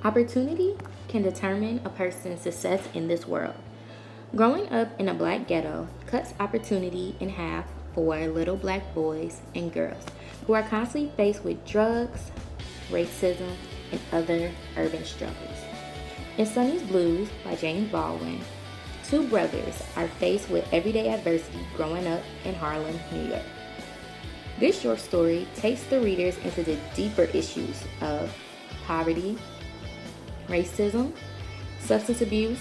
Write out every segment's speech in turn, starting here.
Opportunity can determine a person's success in this world. Growing up in a black ghetto cuts opportunity in half for little black boys and girls who are constantly faced with drugs, racism, and other urban struggles. In Sonny's Blues by James Baldwin, two brothers are faced with everyday adversity growing up in Harlem, New York. This short story takes the readers into the deeper issues of poverty, racism, substance abuse,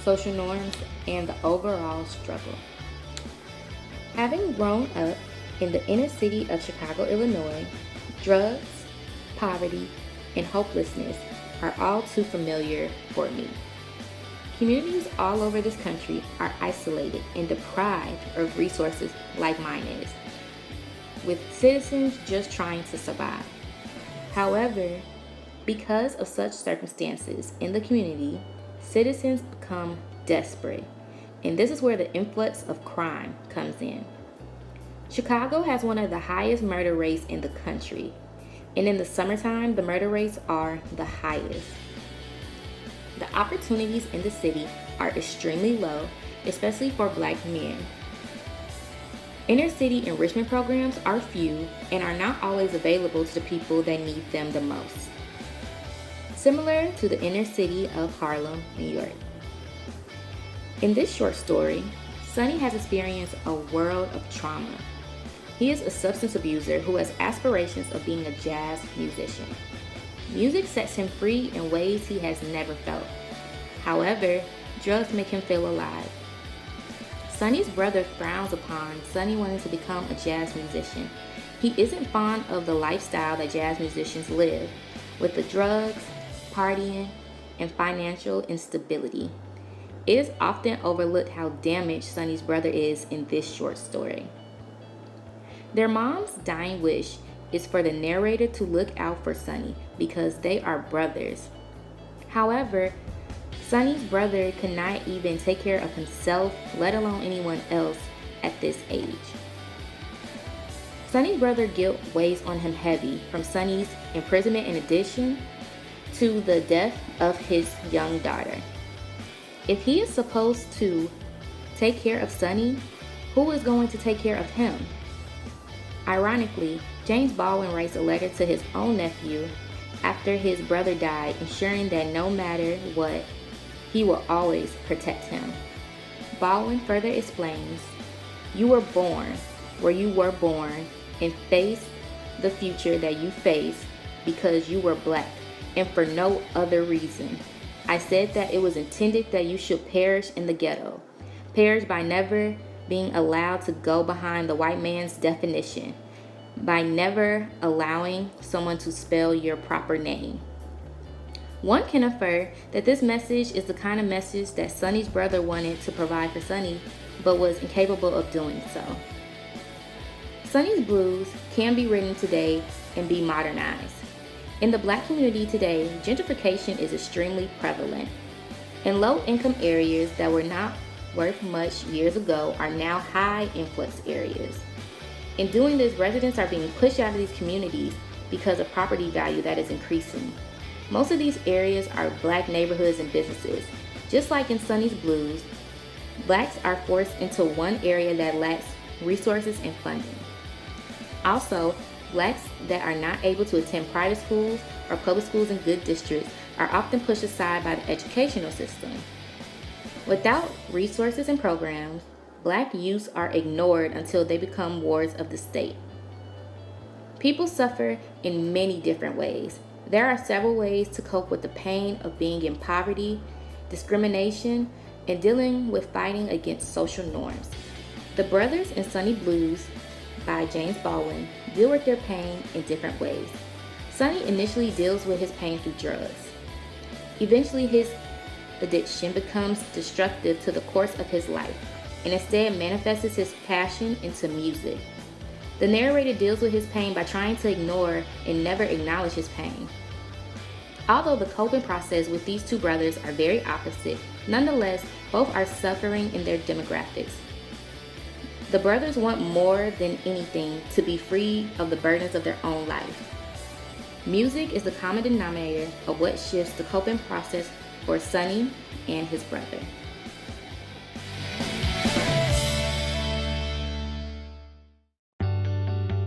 social norms, and the overall struggle. Having grown up in the inner city of Chicago, Illinois, drugs, poverty, and hopelessness are all too familiar for me. Communities all over this country are isolated and deprived of resources like mine is, with citizens just trying to survive. However, because of such circumstances in the community, citizens become desperate, and this is where the influx of crime comes in. Chicago has one of the highest murder rates in the country, and in the summertime, the murder rates are the highest. The opportunities in the city are extremely low, especially for black men. Inner city enrichment programs are few and are not always available to the people that need them the most. Similar to the inner city of Harlem, New York. In this short story, Sonny has experienced a world of trauma. He is a substance abuser who has aspirations of being a jazz musician. Music sets him free in ways he has never felt. However, drugs make him feel alive. Sonny's brother frowns upon Sonny wanting to become a jazz musician. He isn't fond of the lifestyle that jazz musicians live, with the drugs, partying, and financial instability. It is often overlooked how damaged Sonny's brother is in this short story. Their mom's dying wish is for the narrator to look out for Sonny because they are brothers. However, Sonny's brother could not even take care of himself, let alone anyone else at this age. Sonny's brother guilt weighs on him heavy from Sonny's imprisonment in addition to the death of his young daughter. If he is supposed to take care of Sonny, who is going to take care of him? Ironically, James Baldwin writes a letter to his own nephew after his brother died, ensuring that no matter what, he will always protect him. Baldwin further explains, "You were born where you were born and face the future that you face because you were black and for no other reason. I said that it was intended that you should perish in the ghetto, perish by never being allowed to go behind the white man's definition, by never allowing someone to spell your proper name." One can infer that this message is the kind of message that Sonny's brother wanted to provide for Sonny, but was incapable of doing so. Sonny's Blues can be written today and be modernized. In the black community today, gentrification is extremely prevalent. In low-income areas that were not worth much years ago are now high-influx areas. In doing this, residents are being pushed out of these communities because of property value that is increasing. Most of these areas are black neighborhoods and businesses. Just like in Sonny's Blues, blacks are forced into one area that lacks resources and funding. Also, blacks that are not able to attend private schools or public schools in good districts are often pushed aside by the educational system. Without resources and programs, black youths are ignored until they become wards of the state. People suffer in many different ways. There are several ways to cope with the pain of being in poverty, discrimination, and dealing with fighting against social norms. The Brothers in Sonny Blues by James Baldwin deal with their pain in different ways. Sonny initially deals with his pain through drugs. Eventually, his addiction becomes destructive to the course of his life, and instead manifests his passion into music. The narrator deals with his pain by trying to ignore and never acknowledge his pain. Although the coping process with these two brothers are very opposite, nonetheless, both are suffering in their demographics. The brothers want more than anything to be free of the burdens of their own life. Music is the common denominator of what shifts the coping process for Sonny and his brother.